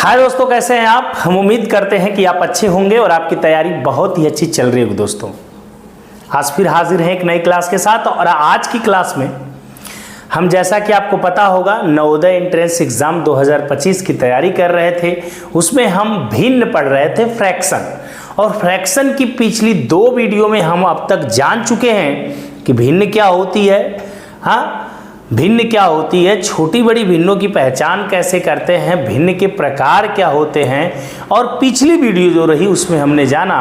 हाय दोस्तों, कैसे हैं आप। हम उम्मीद करते हैं कि आप अच्छे होंगे और आपकी तैयारी बहुत ही अच्छी चल रही होगी। दोस्तों आज फिर हाजिर हैं एक नई क्लास के साथ। और आज की क्लास में हम, जैसा कि आपको पता होगा, नवोदय एंट्रेंस एग्जाम 2025 की तैयारी कर रहे थे। उसमें हम भिन्न पढ़ रहे थे फ्रैक्शन। और फ्रैक्शन की पिछली 2 वीडियो में हम अब तक जान चुके हैं कि भिन्न क्या होती है। हाँ, भिन्न क्या होती है, छोटी बड़ी भिन्नों की पहचान कैसे करते हैं, भिन्न के प्रकार क्या होते हैं। और पिछली वीडियो जो रही उसमें हमने जाना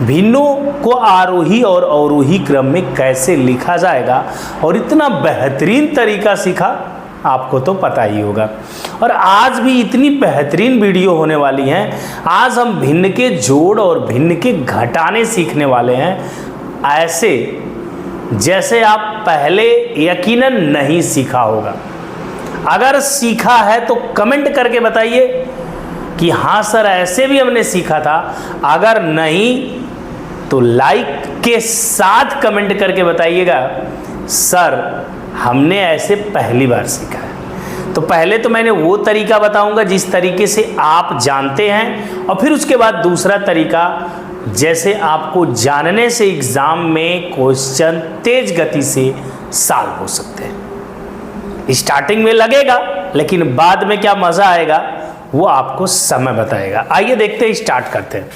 भिन्नों को आरोही और अवरोही क्रम में कैसे लिखा जाएगा। और इतना बेहतरीन तरीका सीखा, आपको तो पता ही होगा। और आज भी इतनी बेहतरीन वीडियो होने वाली हैं। आज हम भिन्न के जोड़ और भिन्न के घटाने सीखने वाले हैं, ऐसे जैसे आप पहले यकीनन नहीं सीखा होगा। अगर सीखा है तो कमेंट करके बताइए कि हाँ सर ऐसे भी हमने सीखा था। अगर नहीं तो लाइक के साथ कमेंट करके बताइएगा सर हमने ऐसे पहली बार सीखा है। तो पहले तो मैंने वो तरीका बताऊंगा जिस तरीके से आप जानते हैं, और फिर उसके बाद दूसरा तरीका जैसे आपको जानने से एग्जाम में क्वेश्चन तेज गति से सॉल्व हो सकते हैं। स्टार्टिंग में लगेगा लेकिन बाद में क्या मजा आएगा वो आपको समय बताएगा। आइए देखते हैं, स्टार्ट करते हैं।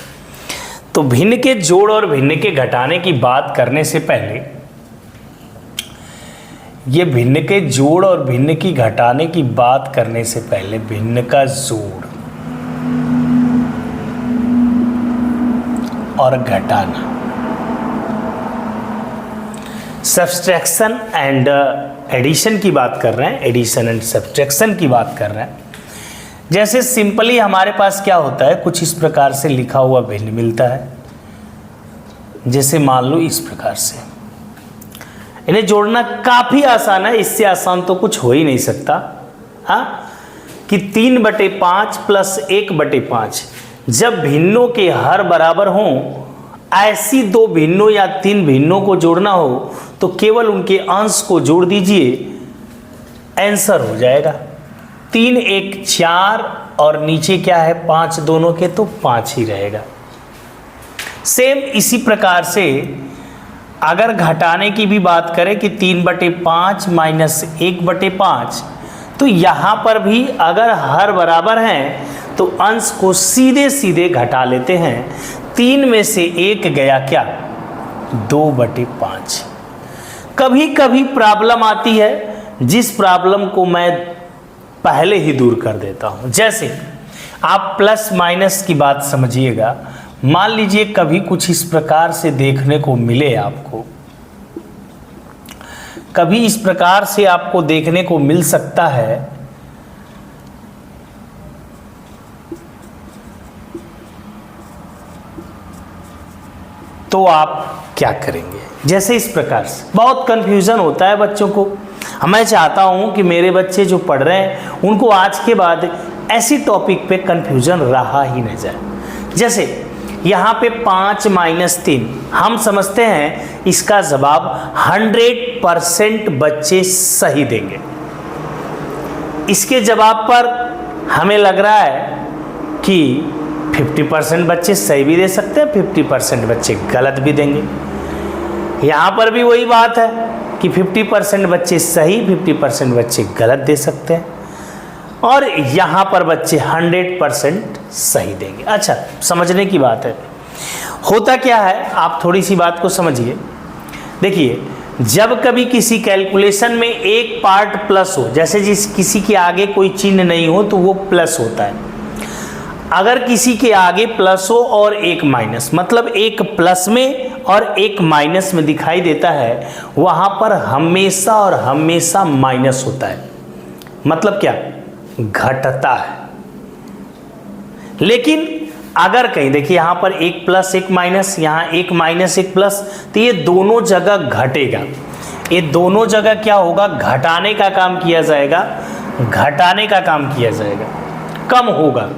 तो भिन्न के जोड़ और भिन्न के घटाने की बात करने से पहले, ये भिन्न के जोड़ और भिन्न की घटाने की बात करने से पहले भिन्न का जोड़ और घटाना, सब्सट्रैक्शन एंड एडिशन की बात कर रहे हैं, एडिशन एंड सब्सट्रैक्शन की बात कर रहे हैं। जैसे सिंपली हमारे पास क्या होता है, कुछ इस प्रकार से लिखा हुआ भिन्न मिलता है। जैसे मान लो इस प्रकार से, इन्हें जोड़ना काफी आसान है, इससे आसान तो कुछ हो ही नहीं सकता। हाँ, कि 3/5 प्लस 1/5 जब भिन्नों के हर बराबर हों, ऐसी 2 भिन्नों या 3 भिन्नों को जोड़ना हो तो केवल उनके अंश को जोड़ दीजिए, आंसर हो जाएगा। 3 1 4 और नीचे क्या है 5 दोनों के, तो 5 ही रहेगा। सेम इसी प्रकार से अगर घटाने की भी बात करें कि 3/5 माइनस 1/5, तो यहाँ पर भी अगर हर बराबर हैं तो अंश को सीधे सीधे घटा लेते हैं। 3 में से 1 गया क्या, 2/5। कभी कभी प्रॉब्लम आती है जिस प्रॉब्लम को मैं पहले ही दूर कर देता हूं। जैसे आप प्लस माइनस की बात समझिएगा। मान लीजिए कभी कुछ इस प्रकार से देखने को मिले आपको, कभी इस प्रकार से आपको देखने को मिल सकता है, तो आप क्या करेंगे। जैसे इस प्रकार से बहुत कंफ्यूजन होता है बच्चों को। मैं चाहता हूं कि मेरे बच्चे जो पढ़ रहे हैं उनको आज के बाद ऐसी टॉपिक पे कंफ्यूजन रहा ही न जाए। जैसे यहाँ पे 5 माइनस 3, हम समझते हैं इसका जवाब 100% बच्चे सही देंगे। इसके जवाब पर हमें लग रहा है कि 50% बच्चे सही भी दे सकते हैं, 50% बच्चे गलत भी देंगे। यहाँ पर भी वही बात है कि 50% बच्चे सही, 50% बच्चे गलत दे सकते हैं, और यहाँ पर बच्चे 100% सही देंगे। अच्छा, समझने की बात है। होता क्या है, आप थोड़ी सी बात को समझिए। देखिए, जब कभी किसी कैलकुलेशन में एक पार्ट प्लस हो, जैसे जिस किसी के आगे कोई चिन्ह नहीं हो तो वो प्लस होता है। अगर किसी के आगे प्लस हो और एक माइनस, मतलब एक प्लस में और एक माइनस में दिखाई देता है, वहां पर हमेशा और हमेशा माइनस होता है। मतलब क्या, घटता है। लेकिन अगर कहीं देखिए यहाँ पर एक प्लस एक माइनस, यहाँ एक माइनस एक प्लस, तो ये दोनों जगह घटेगा। ये दोनों जगह क्या होगा, घटाने का काम किया जाएगा, घटाने का काम किया जाएगा, कम होगा।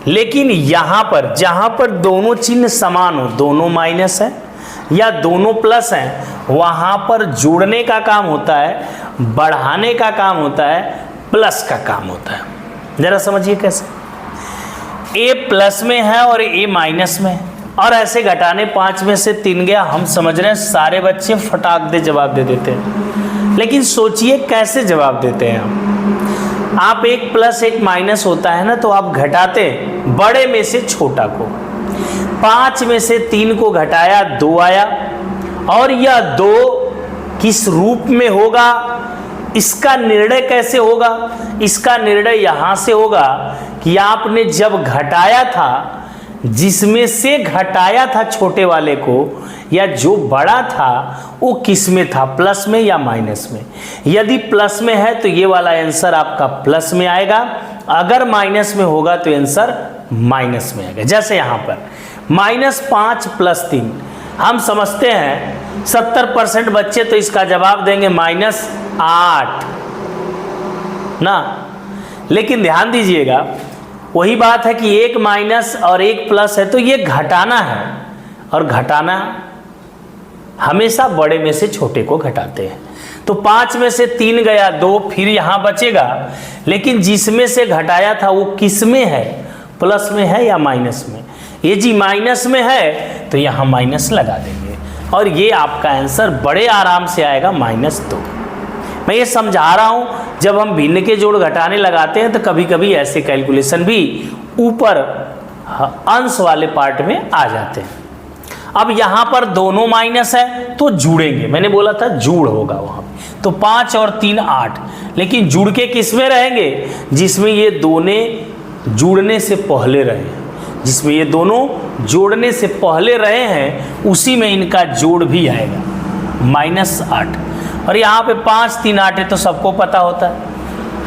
लेकिन यहाँ पर जहाँ पर दोनों चिन्ह समान हो, दोनों माइनस है या दोनों प्लस हैं, वहाँ पर जोड़ने का काम होता है, बढ़ाने का काम होता है, प्लस का काम होता है। जरा समझिए कैसे। ए प्लस में है और ए माइनस में है, और ऐसे घटाने 5 में से 3 गया। हम समझ रहे हैं सारे बच्चे फटाक दे जवाब दे देते हैं, लेकिन सोचिए कैसे जवाब देते हैं आप। एक प्लस एक माइनस होता है ना, तो आप घटाते बड़े में से छोटा को। 5 में से 3 को घटाया 2 आया, और यह 2 किस रूप में होगा, इसका निर्णय कैसे होगा? इसका निर्णय यहां से होगा कि आपने जब घटाया था, जिसमें से घटाया था छोटे वाले को, या जो बड़ा था वो किस में था, प्लस में या माइनस में। यदि प्लस में है तो ये वाला आंसर आपका प्लस में आएगा, अगर माइनस में होगा तो आंसर माइनस में आएगा। जैसे यहाँ पर -5 + 3, हम समझते हैं 70% बच्चे तो इसका जवाब देंगे -8 ना, लेकिन ध्यान दीजिएगा वही बात है कि एक माइनस और एक प्लस है, तो ये घटाना है, और घटाना हमेशा बड़े में से छोटे को घटाते हैं। तो 5 में से 3 गया 2, फिर यहाँ बचेगा, लेकिन जिसमें से घटाया था वो किस में है, प्लस में है या माइनस में? ये जी माइनस में है, तो यहाँ माइनस लगा देंगे, और ये आपका आंसर बड़े आराम से आएगा -2। मैं ये समझा रहा हूँ, जब हम भिन्न के जोड़ घटाने लगाते हैं तो कभी कभी ऐसे कैलकुलेशन भी ऊपर अंश वाले पार्ट में आ जाते हैं। अब यहाँ पर दोनों माइनस है तो जुड़ेंगे, मैंने बोला था जुड़ होगा वहाँ पे, तो 5 और 3 8, लेकिन जुड़ के किस में रहेंगे, जिसमें ये दोनों जुड़ने से पहले रहे हैं, जिसमें ये दोनों जोड़ने से पहले रहे हैं उसी में इनका जोड़ भी आएगा -8। और यहाँ पे 5 3 8 है तो सबको पता होता है,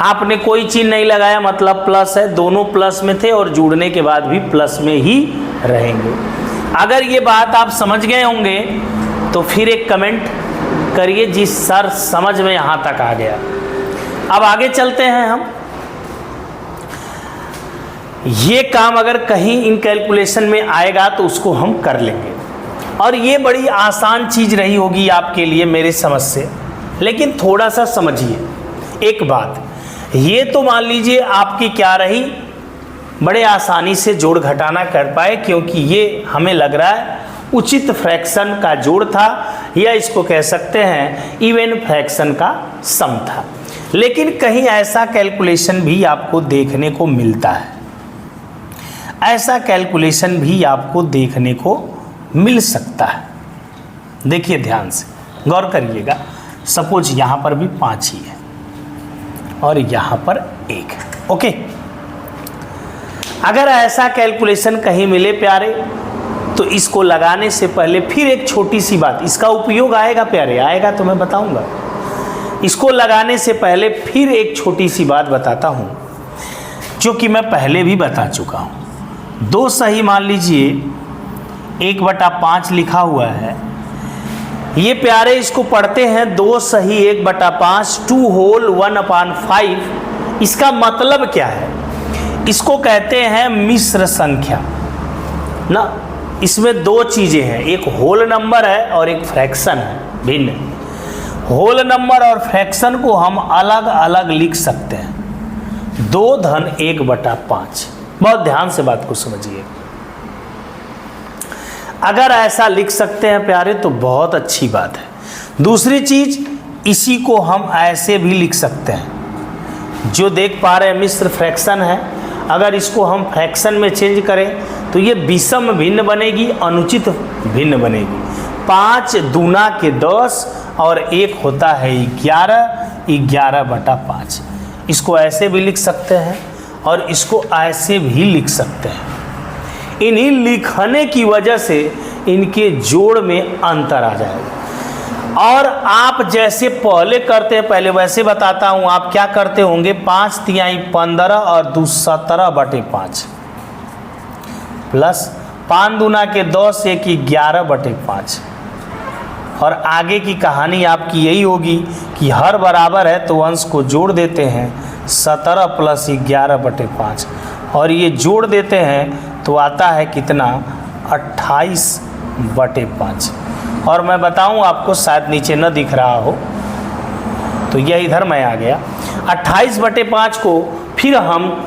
आपने कोई चीज नहीं लगाया मतलब प्लस है, दोनों प्लस में थे और जुड़ने के बाद भी प्लस में ही रहेंगे। अगर ये बात आप समझ गए होंगे तो फिर एक कमेंट करिए जी सर समझ में यहाँ तक आ गया। अब आगे चलते हैं हम। ये काम अगर कहीं इन कैलकुलेशन में आएगा तो उसको हम कर लेंगे, और ये बड़ी आसान चीज रही होगी आपके लिए मेरे समझ से, लेकिन थोड़ा सा समझिए एक बात। ये तो मान लीजिए आपकी क्या रही, बड़े आसानी से जोड़ घटाना कर पाए, क्योंकि ये हमें लग रहा है उचित फ्रैक्शन का जोड़ था, या इसको कह सकते हैं इवन फ्रैक्शन का सम था। लेकिन कहीं ऐसा कैलकुलेशन भी आपको देखने को मिलता है, ऐसा कैलकुलेशन भी आपको देखने को मिल सकता है। देखिए ध्यान से गौर करिएगा, सपोज यहाँ पर भी 5 ही है और यहाँ पर 1 है, ओके। अगर ऐसा कैलकुलेशन कहीं मिले प्यारे, तो इसको लगाने से पहले फिर एक छोटी सी बात, इसका उपयोग आएगा प्यारे, आएगा तो मैं बताऊंगा। इसको लगाने से पहले फिर एक छोटी सी बात बताता हूँ, जो कि मैं पहले भी बता चुका हूँ। 2 सही मान लीजिए 1/5 लिखा हुआ है, ये प्यारे इसको पढ़ते हैं 2 सही 1/5 2 होल 1/5। इसका मतलब क्या है, इसको कहते हैं मिश्र संख्या ना। इसमें 2 चीजें हैं, एक होल नंबर है और एक फ्रैक्शन है भिन्न। होल नंबर और फ्रैक्शन को हम अलग अलग लिख सकते हैं, 2 धन 1/5। बहुत ध्यान से बात को समझिए, अगर ऐसा लिख सकते हैं प्यारे तो बहुत अच्छी बात है। दूसरी चीज, इसी को हम ऐसे भी लिख सकते हैं, जो देख पा रहे हैं मिश्र फ्रैक्शन है, अगर इसको हम फ्रैक्शन में चेंज करें तो ये विषम भिन्न बनेगी, अनुचित भिन्न बनेगी। 5 दूना के 10 और 1 होता है 11, 11/5। इसको ऐसे भी लिख सकते हैं और इसको ऐसे भी लिख सकते हैं। इन्हीं लिखने की वजह से इनके जोड़ में अंतर आ जाएगा। और आप जैसे पहले करते हैं, पहले वैसे बताता हूं, आप क्या करते होंगे, 5 तिहाई 15 और 2 17/5 प्लस 5 दूना के 10 1 11/5। और आगे की कहानी आपकी यही होगी कि हर बराबर है तो अंश को जोड़ देते हैं, 17 + 11/5, और ये जोड़ देते हैं तो आता है कितना, 28/5। और मैं बताऊं आपको, शायद नीचे न दिख रहा हो तो यह इधर मैं आ गया। 28/5 को फिर हम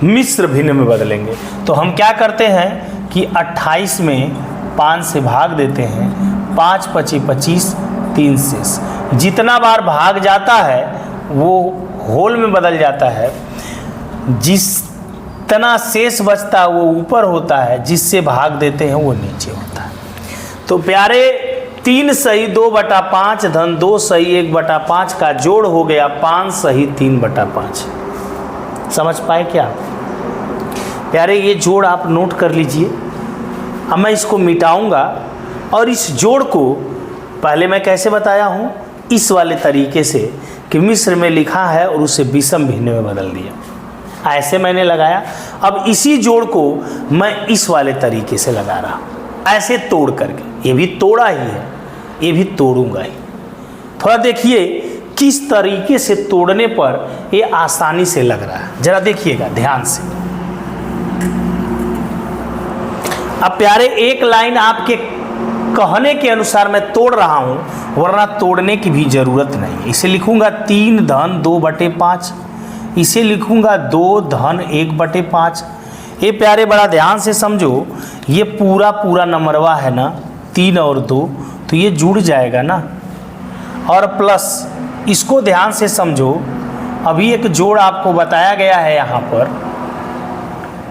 मिश्र भिन्न में बदलेंगे। तो हम क्या करते हैं कि 28 में 5 से भाग देते हैं, 5 पची 25, 3 शेष। जितना बार भाग जाता है वो होल में बदल जाता है, जितना शेष बचता है वो ऊपर होता है, जिससे भाग देते हैं वो नीचे होता है। तो प्यारे 3 सही 2/5 धन 2 सही 1/5 का जोड़ हो गया 5 सही 3/5। समझ पाए क्या प्यारे? ये जोड़ आप नोट कर लीजिए। अब मैं इसको मिटाऊंगा और इस जोड़ को पहले मैं कैसे बताया हूँ, इस वाले तरीके से कि मिश्र में लिखा है और उसे विषम भिन्न में बदल दिया, ऐसे मैंने लगाया। अब इसी जोड़ को मैं इस वाले तरीके से लगा रहा हूँ, ऐसे तोड़ करके। ये भी तोड़ा ही है, ये भी तोड़ूंगा ही। थोड़ा देखिए किस तरीके से तोड़ने पर ये आसानी से लग रहा है, जरा देखिएगा ध्यान से। अब प्यारे एक लाइन आपके कहने के अनुसार मैं तोड़ रहा हूं, वरना तोड़ने की भी जरूरत नहीं। इसे लिखूंगा 3 धन 2/5, इसे लिखूंगा 2 धन 1/5। ये प्यारे बड़ा ध्यान से समझो, ये पूरा नंबरवा है ना 3 और 2, तो ये जुड़ जाएगा ना, और प्लस इसको ध्यान से समझो। अभी एक जोड़ आपको बताया गया है यहाँ पर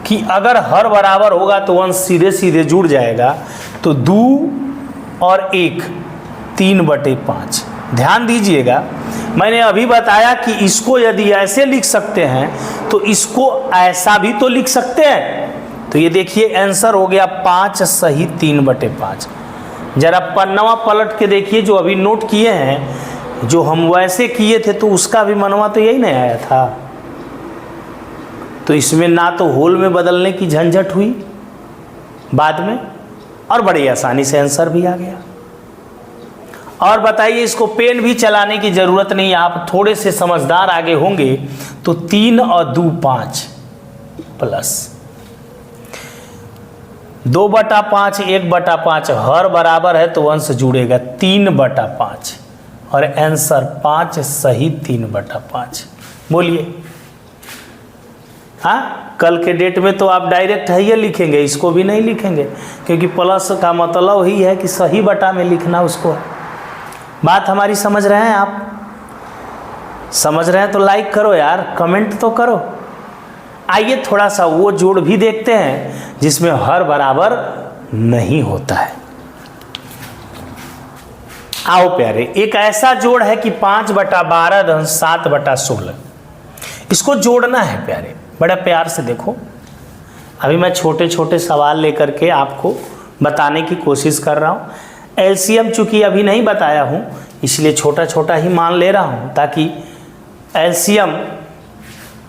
कि अगर हर बराबर होगा तो अंश सीधे सीधे जुड़ जाएगा। तो 2 और 1 3/5। ध्यान दीजिएगा, मैंने अभी बताया कि इसको यदि ऐसे लिख सकते हैं तो इसको ऐसा भी तो लिख सकते हैं। तो ये देखिए आंसर हो गया 5 सही 3/5। जरा पन्नवा पलट के देखिए, जो अभी नोट किए हैं, जो हम वैसे किए थे तो उसका भी मनवा तो यही नहीं आया था। तो इसमें ना तो होल में बदलने की झंझट हुई बाद में, और बड़ी आसानी से आंसर भी आ गया। और बताइए, इसको पेन भी चलाने की जरूरत नहीं, आप थोड़े से समझदार आगे होंगे तो 3 और 2 5 प्लस 2/5 1/5 हर बराबर है तो अंश जुड़ेगा 3/5 और आंसर 5 सही 3/5। बोलिए हाँ, कल के डेट में तो आप डायरेक्ट है ये लिखेंगे, इसको भी नहीं लिखेंगे, क्योंकि प्लस का मतलब ही है कि सही बटा में लिखना उसको। बात हमारी समझ रहे हैं आप? समझ रहे हैं तो लाइक करो यार, कमेंट तो करो। आइए थोड़ा सा वो जोड़ भी देखते हैं जिसमें हर बराबर नहीं होता है। आओ प्यारे, एक ऐसा जोड़ है कि 5/12 धन 7/16। इसको जोड़ना है प्यारे, बड़ा प्यार से देखो। अभी मैं छोटे छोटे सवाल लेकर के आपको बताने की कोशिश कर रहा हूँ। एलसीएम चूंकि अभी नहीं बताया हूँ, इसलिए छोटा छोटा ही मान ले रहा हूँ, ताकि एलसीएम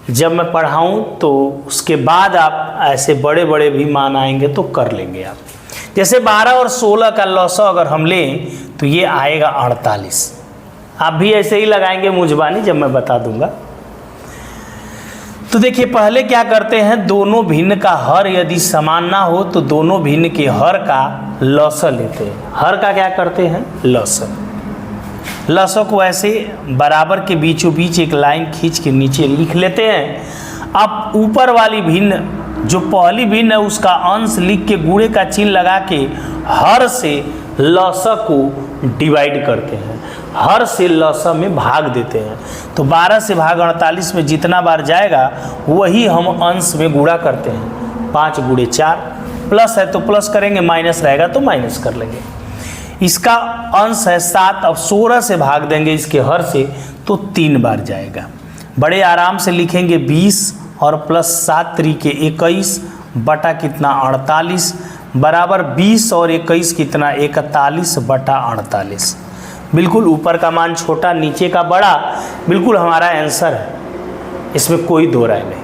जब मैं पढ़ाऊँ तो उसके बाद आप ऐसे बड़े बड़े भी मान आएंगे तो कर लेंगे आप। जैसे 12 और 16 का लॉस अगर हम लें तो ये आएगा 48। आप भी ऐसे ही लगाएंगे मुझबानी जब मैं बता दूंगा। तो देखिए पहले क्या करते हैं, दोनों भिन्न का हर यदि समान ना हो तो दोनों भिन्न के हर का लॉसर लेते हैं। हर का क्या करते हैं, लॉसर। लॉसर को ऐसे बराबर के बीचों बीच एक लाइन खींच के नीचे लिख लेते हैं। अब ऊपर वाली भिन्न जो पहली भिन्न है उसका अंश लिख के गुणे का चिन्ह लगा के हर से लॉसर को डिवाइड करते हैं, हर से लॉसर में भाग देते हैं। तो 12 से भाग 48 में जितना बार जाएगा वही हम अंश में गुणा करते हैं। 5 गुणे 4, प्लस है तो प्लस करेंगे, माइनस रहेगा तो माइनस कर लेंगे। इसका अंश है 7, अब 16 से भाग देंगे इसके हर से तो 3 बार जाएगा। बड़े आराम से लिखेंगे 20 और प्लस 7 तरीके 21 बटा कितना 48 बराबर 20 और 21 कितना 41 बटा 48। बिल्कुल ऊपर का मान छोटा नीचे का बड़ा, बिल्कुल हमारा आंसर है, इसमें कोई दो राय नहीं।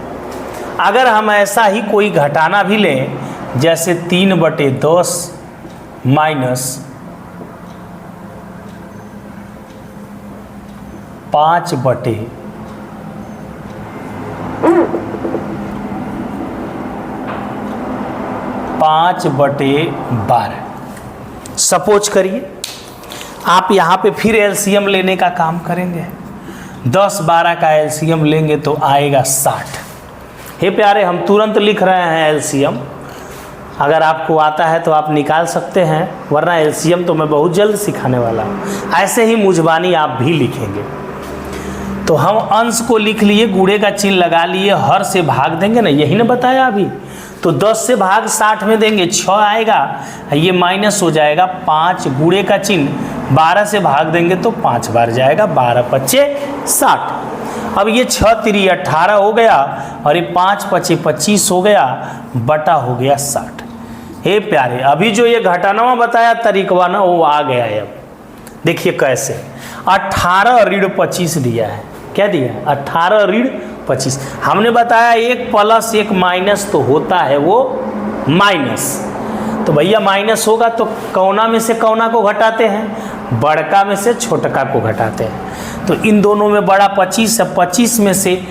अगर हम ऐसा ही कोई घटाना भी लें, जैसे 3/10 माइनस 5/12 सपोज करिए आप यहाँ पे फिर एलसीएम लेने का काम करेंगे। 10 12 का एलसीएम लेंगे तो आएगा 60। हे प्यारे, हम तुरंत लिख रहे हैं एलसीएम। अगर आपको आता है तो आप निकाल सकते हैं, वरना एलसीएम तो मैं बहुत जल्द सिखाने वाला हूँ। ऐसे ही मुजबानी आप भी लिखेंगे। तो हम अंश को लिख लिए, गुणे का चिन्ह लगा लिए, हर से भाग देंगे ना, यही ना बताया अभी। तो 10 से भाग 60 में देंगे, 6 आएगा, ये माइनस हो जाएगा 5, गुणे का चिन्ह 12 से भाग देंगे तो 5 बार जाएगा, 12 पच्चे 60। अब ये 6 3 18 हो गया और ये 5 पच्चे 25 हो गया, बटा हो गया 60। हे प्यारे, अभी जो ये घटाना बताया तरीकवा ना, वो आ गया है। अब देखिए कैसे, 18 ऋण 25 दिया है। क्या दिया है? 18 ऋण 25। हमने बताया 1 प्लस 1 माइनस तो होता है वो माइनस। तो भैया माइनस होगा तो कौना में से कौना को घटाते हैं? बड़का में से छोटका को घटाते हैं। तो इन दोनों में बड़ा 25 है, 25 में से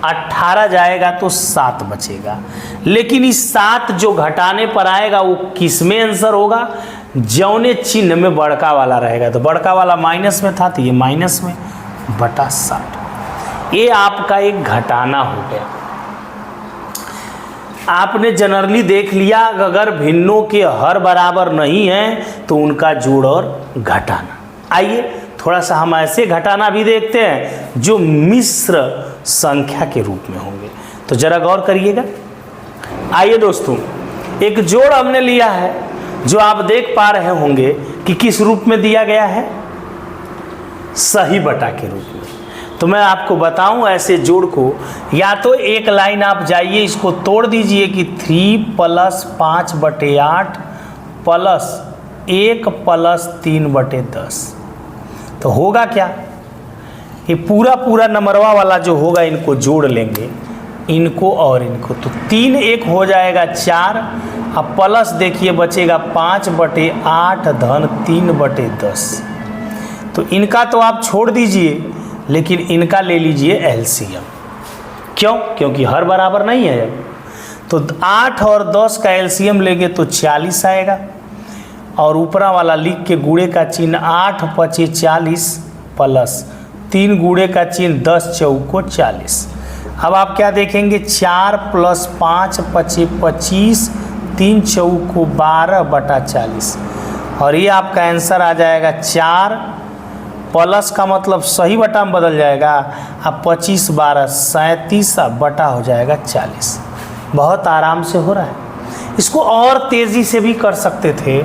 18 जाएगा तो 7 बचेगा। लेकिन इस 7 जो घटाने पर आएगा वो किस में आंसर होगा? जौने चिन्ह में बड़का वाला रहेगा। तो बड़का वाला माइनस में था तो ये माइनस में, बटा 60। ये आपका एक घटाना हो गया। आपने जनरली देख लिया, अगर भिन्नों के हर बराबर नहीं है तो उनका जोड़ और घटाना। आइए थोड़ा सा हम ऐसे घटाना भी देखते हैं जो मिश्र संख्या के रूप में होंगे। तो जरा गौर करिएगा। आइए दोस्तों, एक जोड़ हमने लिया है जो आप देख पा रहे होंगे कि किस रूप में दिया गया है? सही बटा के रूप में। तो मैं आपको बताऊं ऐसे जोड़ को, या तो एक लाइन आप जाइए इसको तोड़ दीजिए कि 3 + 5/8 प्लस 1 + 3/10। तो होगा क्या? ये पूरा नंबरवा वाला जो होगा इनको जोड़ लेंगे, इनको और इनको, तो 3 1 हो जाएगा 4, अब प्लस देखिए बचेगा 5/8 धन 3/10। तो इनका तो आप छोड़ दीजिए, लेकिन इनका ले लीजिए एलसीएम। क्यों? क्योंकि हर बराबर नहीं है। तो 8 और 10 का एलसीएम लेंगे तो 40 आएगा, और ऊपरा वाला लिख के गुणे का चिन्ह 8 पचे 40 प्लस 3 गुणे का चिन्ह 10 चौको 40। अब आप क्या देखेंगे? 4 + 5 पचे 25, 3 चौको 12/40, और ये आपका आंसर आ जाएगा 4 प्लस का मतलब सही बटा में बदल जाएगा, अब 25 12 37 बटा हो जाएगा 40। बहुत आराम से हो रहा है। इसको और तेज़ी से भी कर सकते थे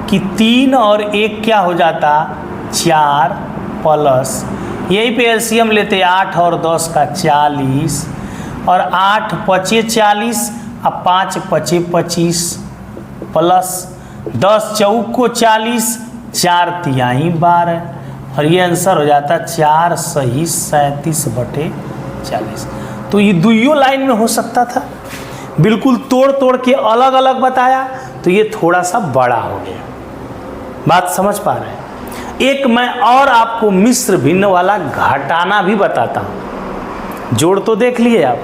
कि 3 और 1 क्या हो जाता? 4 प्लस, यहीं पे एलसीएम लेते 8 और 10 का 40, और 8 पचे 40, अब 5 पचे 25 प्लस 10 चौको 40, 4 तिहाई 12, और ये आंसर हो जाता 4 सही 37/40। तो ये दुइयों लाइन में हो सकता था। बिल्कुल तोड़ के अलग अलग बताया तो ये थोड़ा सा बड़ा हो गया। बात समझ पा रहे हैं? एक मैं और आपको मिश्र भिन्न वाला घटाना भी बताता हूँ। जोड़ तो देख लिए आप,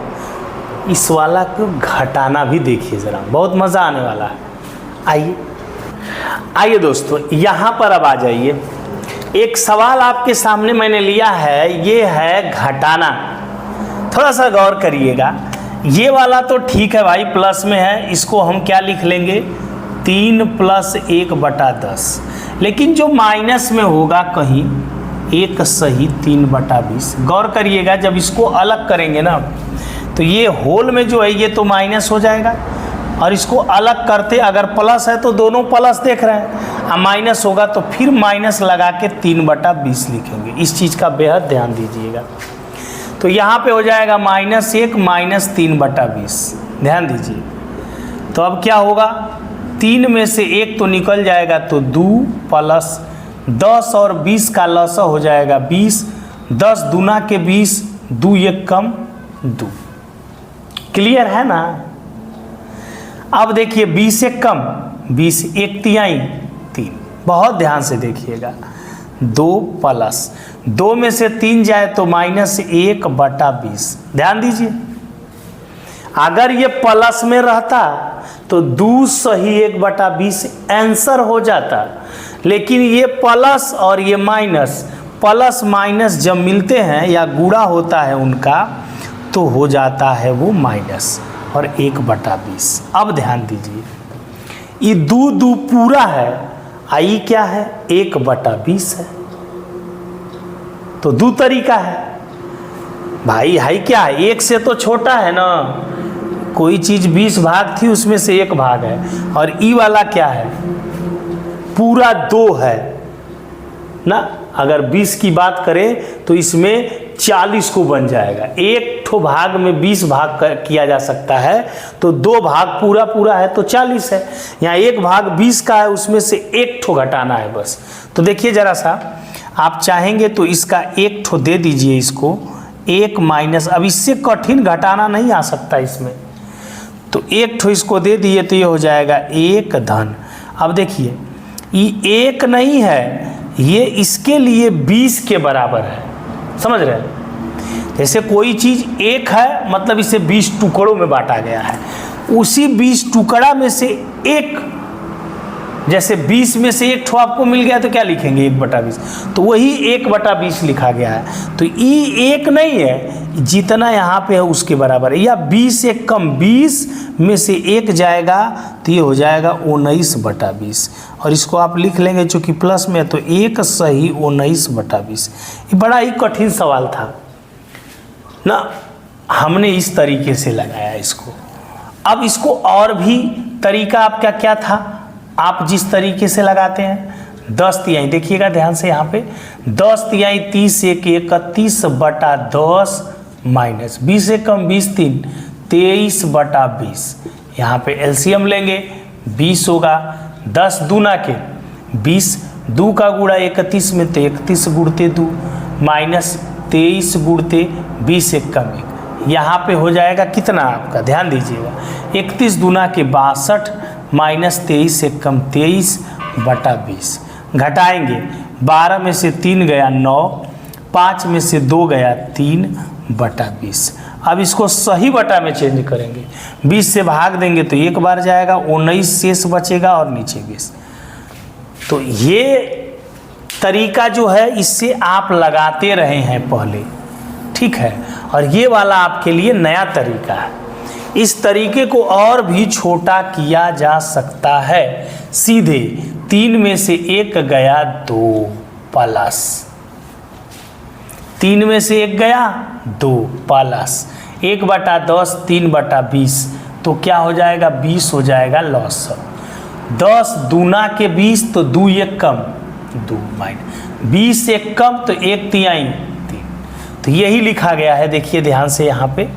इस वाला को घटाना भी देखिए जरा, बहुत मज़ा आने वाला है। आइए दोस्तों, यहाँ पर अब आ जाइए। एक सवाल आपके सामने मैंने लिया है, ये है घटाना। थोड़ा सा गौर करिएगा। ये वाला तो ठीक है भाई, प्लस में है, इसको हम क्या लिख लेंगे? 3 + 1/10। लेकिन जो माइनस में होगा कहीं, 1 सही 3/20। गौर करिएगा, जब इसको अलग करेंगे ना तो ये होल में जो है ये तो माइनस हो जाएगा, और इसको अलग करते अगर प्लस है तो दोनों प्लस देख रहे हैं, और माइनस होगा तो फिर माइनस लगा के 3/20 लिखेंगे। इस चीज़ का बेहद ध्यान दीजिएगा। तो यहाँ पे हो जाएगा -1 - 3/20। ध्यान दीजिए। तो अब क्या होगा? 3 में से 1 तो निकल जाएगा तो 2 प्लस 10 और 20 का लसा हो जाएगा 20, 10 दूना के 20, 2 1 कम 2। क्लियर है ना? अब देखिए 20 1 कम 20, 1 तिहाई 3। बहुत ध्यान से देखिएगा। 2 प्लस 2 में से 3 जाए तो -1/20। ध्यान दीजिए, अगर ये प्लस में रहता तो 2 सही 1/20 आंसर हो जाता। लेकिन ये प्लस और ये माइनस, प्लस माइनस जब मिलते हैं या गुणा होता है उनका, तो हो जाता है वो माइनस और 1/20। अब ध्यान दीजिए, ये 2 पूरा है, आई क्या है 1/20 है। तो 2 तरीका है भाई, हाई क्या है 1 से तो छोटा है ना, कोई चीज़ 20 भाग थी उसमें से 1 भाग है, और ई वाला क्या है पूरा 2 है ना। अगर 20 की बात करें तो इसमें 40 को बन जाएगा, 1 ठो भाग में 20 भाग किया जा सकता है, तो 2 भाग पूरा है तो 40 है। यहाँ 1 भाग 20 का है, उसमें से 1 ठो घटाना है बस। तो देखिए जरा सा, आप चाहेंगे तो इसका 1 ठो दे दीजिए इसको, 1 माइनस, अब इससे कठिन घटाना नहीं आ सकता इसमें, तो 1 ठो इसको दे दिए तो ये हो जाएगा 1 धन। अब देखिए ये 1 नहीं है, ये इसके लिए 20 के बराबर है, समझ रहे हैं। जैसे कोई चीज़ 1 है मतलब इसे 20 टुकड़ों में बांटा गया है, उसी 20 टुकड़ा में से 1, जैसे 20 में से 1 ठो आपको मिल गया तो क्या लिखेंगे 1/20, तो वही 1/20 लिखा गया है। तो ये 1 नहीं है, जितना यहाँ पे है उसके बराबर है, या 20 से कम, 20 में से 1 जाएगा तो ये हो जाएगा 19/20, और इसको आप लिख लेंगे चूँकि प्लस में है तो 1 सही 19/20। ये बड़ा ही कठिन सवाल था ना, हमने इस तरीके से लगाया इसको। अब इसको और भी तरीका आपका क्या था, आप जिस तरीके से लगाते हैं 10 तिहाई, देखिएगा ध्यान से यहाँ पे 10 तिहाई 30 1 31/10 माइनस 20 से कम 20 3 23/20। यहाँ पे एलसीएम लेंगे 20 होगा, 10 दूना के 20, 2 का गुणा 31 में तो 31 गुणते 2 माइनस 23 गुणते 20 से कम 1। यहाँ पे हो जाएगा कितना आपका, ध्यान दीजिएगा 31 दूना के 62 माइनस 23 से कम 23/20। घटाएंगे 12 में से 3 गया 9, 5 में से 2 गया 3/20। अब इसको सही बटा में चेंज करेंगे, 20 से भाग देंगे तो 1 बार जाएगा, 19 शेष बचेगा और नीचे 20। तो ये तरीका जो है इससे आप लगाते रहे हैं पहले, ठीक है, और ये वाला आपके लिए नया तरीका है। इस तरीके को और भी छोटा किया जा सकता है, सीधे 3 में से 1 गया 2 प्लस 3 में से 1 गया 2 प्लस 1/10 3/20, तो क्या हो जाएगा 20 हो जाएगा लॉस। 10 दूना के 20 तो 2 1 कम 2 माइनस 20 से कम तो 1 तिहाई 3, तो यही लिखा गया है। देखिए ध्यान से यहाँ पे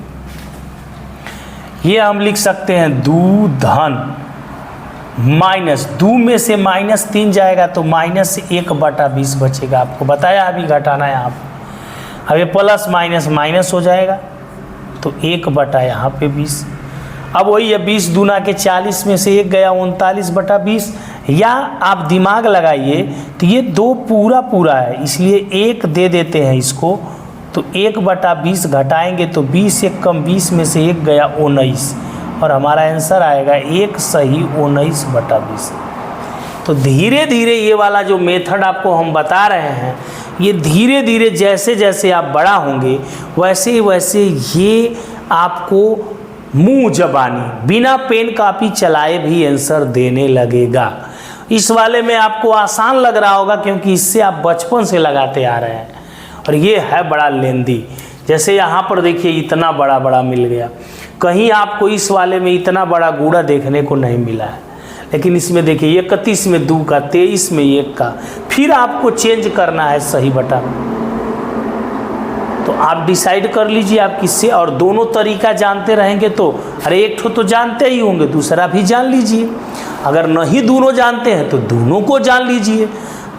ये हम लिख सकते हैं 2 धन माइनस 2 में से माइनस 3 जाएगा तो माइनस 1/20 बचेगा। आपको बताया अभी घटाना है यहाँ पे, अब ये प्लस माइनस माइनस हो जाएगा तो 1 यहाँ पे 20। अब वही है 20 दूना के 40 में से 1 गया 39/20, या आप दिमाग लगाइए तो ये 2 पूरा है इसलिए 1 दे देते हैं इसको, तो 1/20 घटाएंगे तो 20 से कम 20 में से 1 गया 19, और हमारा आंसर आएगा 1 सही 19/20। तो धीरे धीरे ये वाला जो मेथड आपको हम बता रहे हैं, ये धीरे धीरे जैसे जैसे आप बड़ा होंगे वैसे वैसे ये आपको मुंह जबानी बिना पेन कापी चलाए भी आंसर देने लगेगा। इस वाले में आपको आसान लग रहा होगा क्योंकि इससे आप बचपन से लगाते आ रहे हैं, और ये है बड़ा लेंदी। जैसे यहाँ पर देखिए इतना बड़ा मिल गया, कहीं आपको इस वाले में इतना बड़ा गुणा देखने को नहीं मिला है, लेकिन इसमें देखिए 31 में 2 का, 23 में 1 का, फिर आपको चेंज करना है सही बटा। तो आप डिसाइड कर लीजिए आप किससे, और दोनों तरीका जानते रहेंगे तो अरे एक ठो तो जानते ही होंगे, दूसरा भी जान लीजिए। अगर नहीं दोनों जानते हैं तो दोनों को जान लीजिए।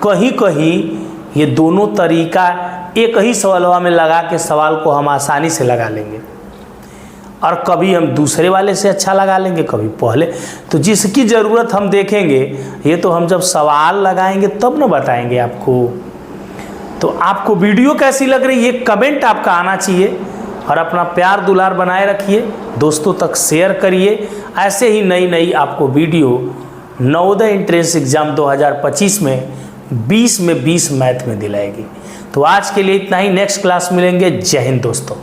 कहीं कहीं ये दोनों तरीका एक ही सवालवा में लगा के सवाल को हम आसानी से लगा लेंगे, और कभी हम दूसरे वाले से अच्छा लगा लेंगे, कभी पहले। तो जिसकी ज़रूरत हम देखेंगे, ये तो हम जब सवाल लगाएंगे तब न बताएंगे आपको। तो आपको वीडियो कैसी लग रही है कमेंट आपका आना चाहिए, और अपना प्यार दुलार बनाए रखिए, दोस्तों तक शेयर करिए। ऐसे ही नई नई आपको वीडियो नवोदय एंट्रेंस एग्ज़ाम 2025 में 20 में 20 मैथ में दिलाएगी। तो आज के लिए इतना ही, नेक्स्ट क्लास मिलेंगे। जय हिंद दोस्तों।